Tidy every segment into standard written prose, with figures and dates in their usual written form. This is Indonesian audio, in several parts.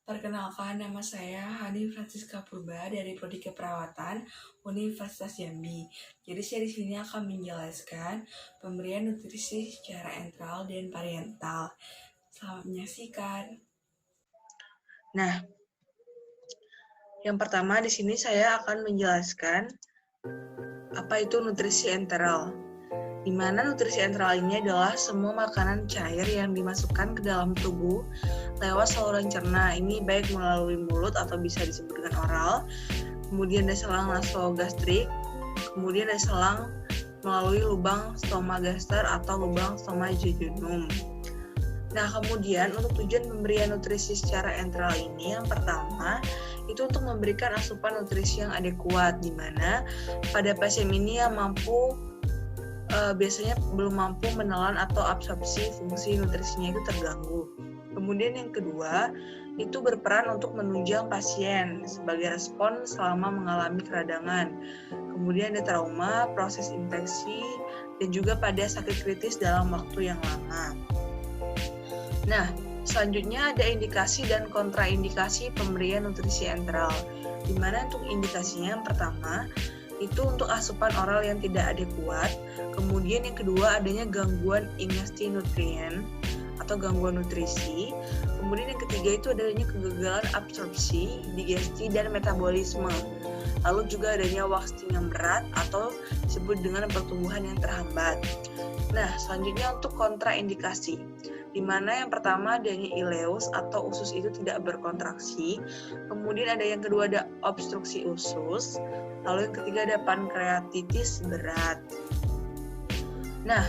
Perkenalkan, nama saya Hani Francisca Purba dari Prodi Keperawatan Universitas Jambi. Jadi saya di sini akan menjelaskan pemberian nutrisi secara enteral dan parental. Selamat menyaksikan. Nah, yang pertama di sini saya akan menjelaskan apa itu nutrisi enteral. Di mana nutrisi enteral ini adalah semua makanan cair yang dimasukkan ke dalam tubuh lewat saluran cerna. Ini baik melalui mulut atau bisa disebut dengan oral, kemudian dari selang nasogastrik, kemudian dari selang melalui lubang stomagaster atau lubang stoma jejunum. Nah, kemudian untuk tujuan pemberian nutrisi secara enteral ini, yang pertama itu untuk memberikan asupan nutrisi yang adekuat, di mana pada pasien ini yang biasanya belum mampu menelan atau absorpsi fungsi nutrisinya itu terganggu. Kemudian yang kedua, itu berperan untuk menunjang pasien sebagai respon selama mengalami keradangan. Kemudian ada trauma, proses infeksi, dan juga pada sakit kritis dalam waktu yang lama. Nah, selanjutnya ada indikasi dan kontraindikasi pemberian nutrisi enteral. Di mana untuk indikasinya yang pertama, itu untuk asupan oral yang tidak adekuat. Kemudian yang kedua adanya gangguan ingesti nutrien atau gangguan nutrisi. Kemudian yang ketiga itu adanya kegagalan absorpsi, digesti, dan metabolisme. Lalu juga adanya wasting yang berat atau disebut dengan pertumbuhan yang terhambat. Nah, selanjutnya untuk kontraindikasi, di mana yang pertama adanya ileus atau usus itu tidak berkontraksi. Kemudian ada yang kedua ada obstruksi usus. Lalu yang ketiga ada pankreatitis berat. Nah,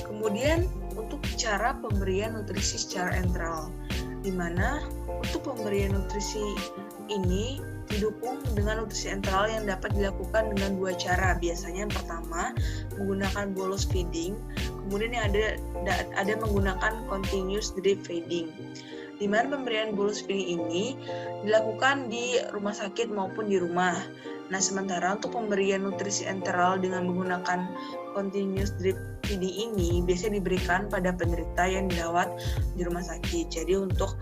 kemudian untuk cara pemberian nutrisi secara enteral, di mana untuk pemberian nutrisi ini didukung dengan nutrisi enteral yang dapat dilakukan dengan dua cara. Biasanya yang pertama menggunakan bolus feeding, kemudian yang ada menggunakan continuous drip feeding. Di mana pemberian bolus feeding ini dilakukan di rumah sakit maupun di rumah. Nah, sementara untuk pemberian nutrisi enteral dengan menggunakan continuous drip feeding ini biasanya diberikan pada penderita yang dirawat di rumah sakit. Jadi untuk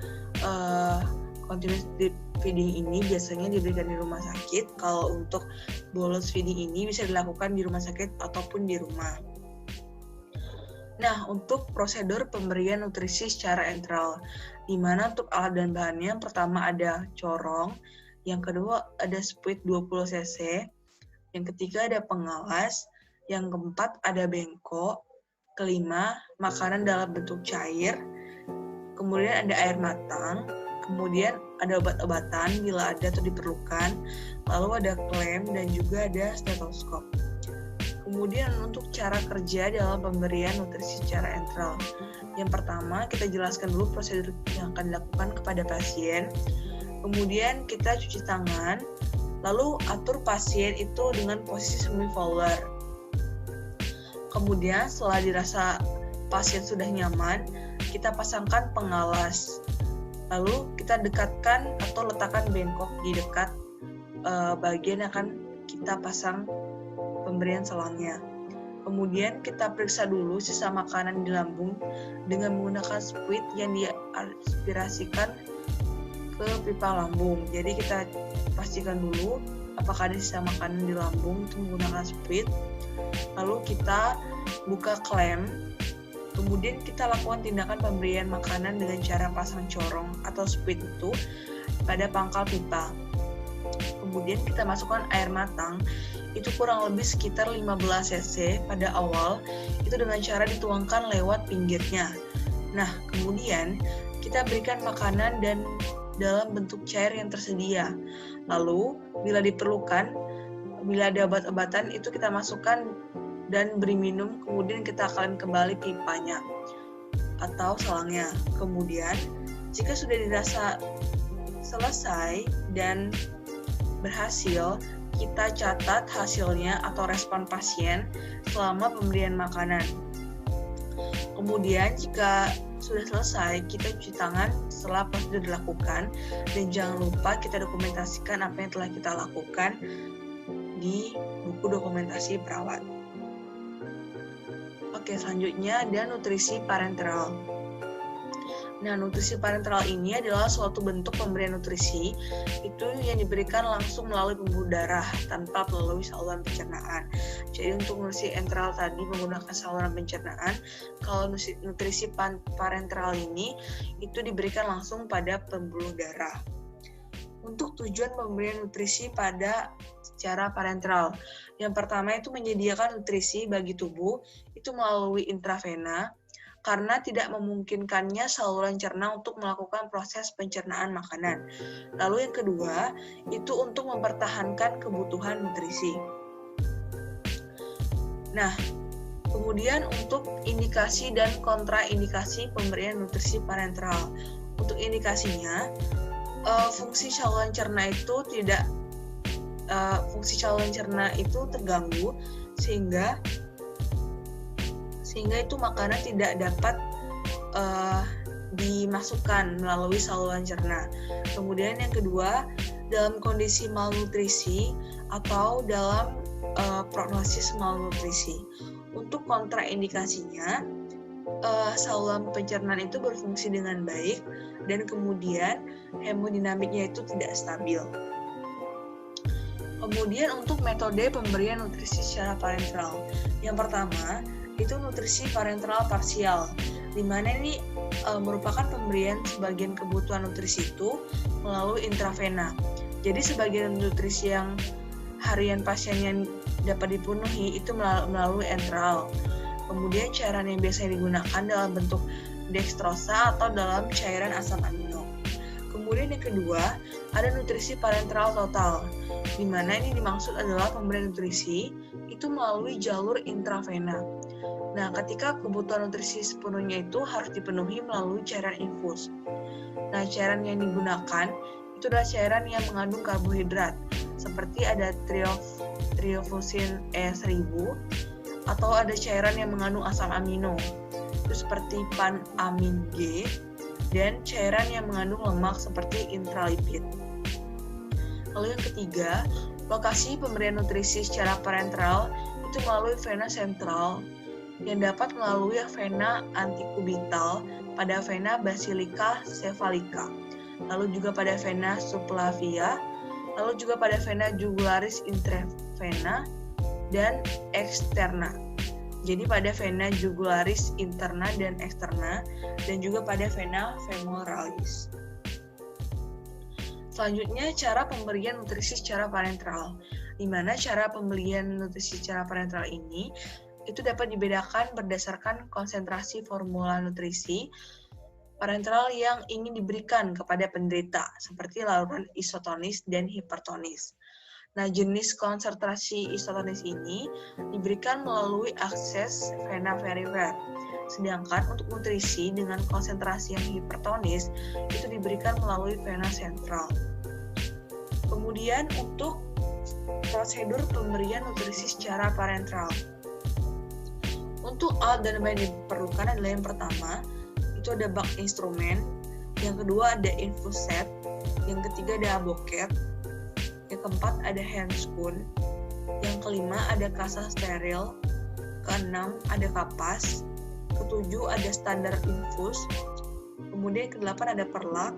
continuous drip feeding ini biasanya diberikan di rumah sakit. Kalau untuk bolus feeding ini bisa dilakukan di rumah sakit ataupun di rumah. Nah, untuk prosedur pemberian nutrisi secara enteral, di mana untuk alat dan bahannya, yang pertama ada corong, yang kedua ada spuit 20 cc, yang ketiga ada pengawas, yang keempat ada bengkok, kelima makanan dalam bentuk cair, kemudian ada air matang, kemudian ada obat-obatan bila ada atau diperlukan, lalu ada klem dan juga ada stetoskop. Kemudian untuk cara kerja dalam pemberian nutrisi secara enteral. Yang pertama, kita jelaskan dulu prosedur yang akan dilakukan kepada pasien. Kemudian kita cuci tangan, lalu atur pasien itu dengan posisi semi-volar. Kemudian setelah dirasa pasien sudah nyaman, kita pasangkan pengawas. Lalu kita dekatkan atau letakkan bengkok di dekat bagian yang akan kita pasang pemberian selangnya. Kemudian kita periksa dulu sisa makanan di lambung dengan menggunakan spuit yang diaspirasikan ke pipa lambung. Jadi kita pastikan dulu apakah ada sisa makanan di lambung itu menggunakan spuit. Lalu kita buka klem. Kemudian kita lakukan tindakan pemberian makanan dengan cara pasang corong atau spuit itu pada pangkal pipa. Kemudian kita masukkan air matang, itu kurang lebih sekitar 15 cc pada awal, itu dengan cara dituangkan lewat pinggirnya. Nah, kemudian kita berikan makanan dan dalam bentuk cair yang tersedia. Lalu, bila diperlukan, bila ada obat-obatan, itu kita masukkan dan beri minum, kemudian kita akan kembali pipanya atau selangnya. Kemudian, jika sudah dirasa selesai dan berhasil, kita catat hasilnya atau respon pasien selama pemberian makanan. Kemudian jika sudah selesai, kita cuci tangan setelah prosedur dilakukan, dan jangan lupa kita dokumentasikan apa yang telah kita lakukan di buku dokumentasi perawat. Oke, selanjutnya ada nutrisi parenteral. Nah, nutrisi parenteral ini adalah suatu bentuk pemberian nutrisi itu yang diberikan langsung melalui pembuluh darah tanpa melalui saluran pencernaan. Jadi untuk nutrisi enteral tadi menggunakan saluran pencernaan, kalau nutrisi parenteral ini itu diberikan langsung pada pembuluh darah. Untuk tujuan pemberian nutrisi pada secara parenteral, yang pertama itu menyediakan nutrisi bagi tubuh itu melalui intravena, karena tidak memungkinkannya saluran cerna untuk melakukan proses pencernaan makanan. Lalu yang kedua, itu untuk mempertahankan kebutuhan nutrisi. Nah, kemudian untuk indikasi dan kontraindikasi pemberian nutrisi parenteral. Untuk indikasinya, fungsi saluran cerna itu terganggu sehingga itu makanan tidak dapat dimasukkan melalui saluran cerna. Kemudian yang kedua, dalam kondisi malnutrisi atau dalam prognosis malnutrisi. Untuk kontraindikasinya, saluran pencernaan itu berfungsi dengan baik dan kemudian hemodinamiknya itu tidak stabil. Kemudian untuk metode pemberian nutrisi secara parenteral. Yang pertama, itu nutrisi parenteral parsial, di mana ini merupakan pemberian sebagian kebutuhan nutrisi itu melalui intravena. Jadi sebagian nutrisi yang harian pasiennya dapat dipenuhi itu melalui enteral. Kemudian cairan yang biasanya digunakan dalam bentuk dextrosa atau dalam cairan asam amino. Kemudian yang kedua, ada nutrisi parenteral total, di mana ini dimaksud adalah pemberian nutrisi itu melalui jalur intravena. Nah, ketika kebutuhan nutrisi sepenuhnya itu harus dipenuhi melalui cairan infus. Nah, cairan yang digunakan itu adalah cairan yang mengandung karbohidrat, seperti ada triofusin E1000, atau ada cairan yang mengandung asam amino, itu seperti pan-amin G, dan cairan yang mengandung lemak seperti intralipid. Lalu yang ketiga, lokasi pemberian nutrisi secara parenteral itu melalui vena sentral, yang dapat melalui vena antikubital pada vena basilica cephalica, lalu juga pada vena subclavia, lalu juga pada vena jugularis intravena dan externa. Jadi pada vena jugularis interna dan externa, dan juga pada vena femoralis. Selanjutnya, cara pemberian nutrisi secara parenteral, di mana cara pemberian nutrisi secara parenteral ini itu dapat dibedakan berdasarkan konsentrasi formula nutrisi parenteral yang ingin diberikan kepada penderita, seperti larutan isotonis dan hipertonis. Nah, jenis konsentrasi isotonis ini diberikan melalui akses vena perifer. Sedangkan untuk nutrisi dengan konsentrasi yang hipertonis itu diberikan melalui vena sentral. Kemudian untuk prosedur pemberian nutrisi secara parenteral. Untuk alat dan bahan yang diperlukan adalah yang pertama, itu ada bak instrumen, yang kedua ada infus set, yang ketiga ada aboket, yang keempat ada handscoon, yang kelima ada kasa steril, keenam ada kapas, ketujuh ada standar infus, kemudian yang kedelapan ada perlak,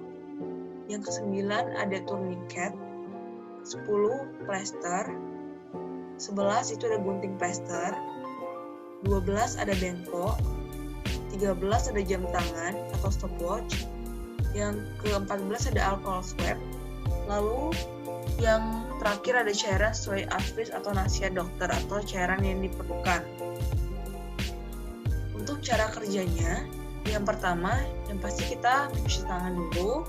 yang kesembilan ada tourniquet, 10 plester, 11 itu ada gunting plester, 12 ada bengkok, 13 ada jam tangan atau stopwatch, yang ke-14 ada alcohol swab, lalu yang terakhir ada cairan sesuai advis atau nasihat dokter atau cairan yang diperlukan. Untuk cara kerjanya, yang pertama, yang pasti kita cuci tangan dulu,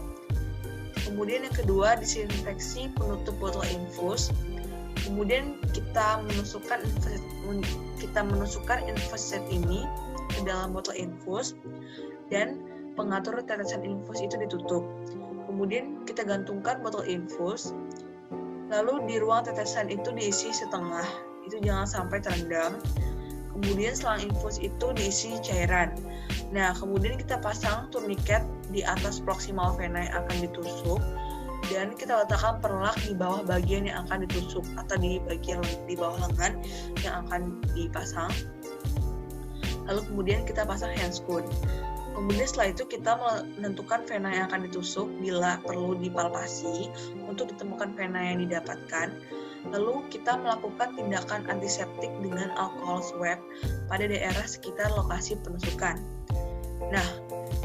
kemudian yang kedua disinfeksi penutup botol infus, kemudian kita menusukkan infus set ini ke dalam botol infus dan pengatur tetesan infus itu ditutup. Kemudian kita gantungkan botol infus, lalu di ruang tetesan itu diisi setengah, itu jangan sampai terendam. Kemudian selang infus itu diisi cairan. Nah, kemudian kita pasang tourniquet di atas proximal vena yang akan ditusuk, dan kita letakkan perlak di bawah bagian yang akan ditusuk atau di bagian di bawah lengan yang akan dipasang. Lalu kemudian kita pasang handscoon. Kemudian setelah itu kita menentukan vena yang akan ditusuk bila perlu dipalpasi untuk ditemukan vena yang didapatkan. Lalu kita melakukan tindakan antiseptik dengan alkohol swab pada daerah sekitar lokasi penusukan. Nah,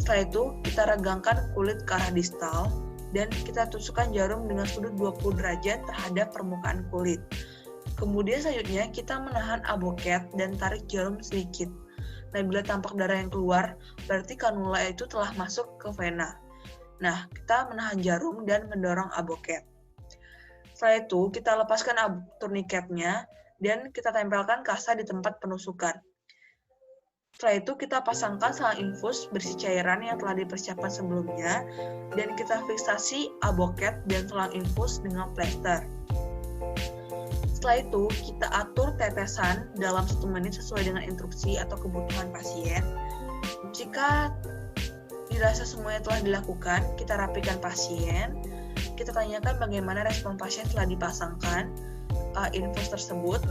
setelah itu kita regangkan kulit ke arah distal dan kita tusukkan jarum dengan sudut 20 derajat terhadap permukaan kulit. Kemudian selanjutnya kita menahan aboket dan tarik jarum sedikit. Nah, bila tampak darah yang keluar, berarti kanula itu telah masuk ke vena. Nah, kita menahan jarum dan mendorong aboket. Setelah itu, kita lepaskan turniketnya dan kita tempelkan kasa di tempat penusukan. Setelah itu, kita pasangkan selang infus berisi cairan yang telah dipersiapkan sebelumnya dan kita fiksasi aboket dan selang infus dengan plester. Setelah itu, kita atur tetesan dalam 1 menit sesuai dengan instruksi atau kebutuhan pasien. Jika dirasa semuanya telah dilakukan, kita rapikan pasien. Kita tanyakan bagaimana respon pasien setelah dipasangkan infus tersebut,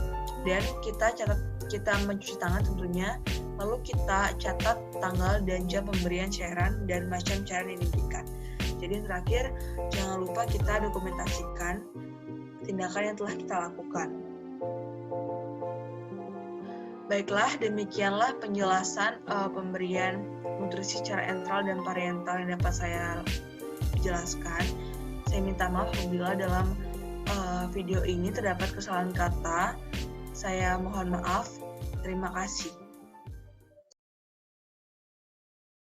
dan kita mencuci tangan tentunya. Lalu kita catat tanggal dan jam pemberian cairan dan macam cairan yang diberikan. Jadi yang terakhir, jangan lupa kita dokumentasikan tindakan yang telah kita lakukan. Baiklah, demikianlah penjelasan pemberian nutrisi secara enteral dan pariental yang dapat saya jelaskan. Saya minta maaf apabila dalam video ini terdapat kesalahan kata. Saya mohon maaf. Terima kasih.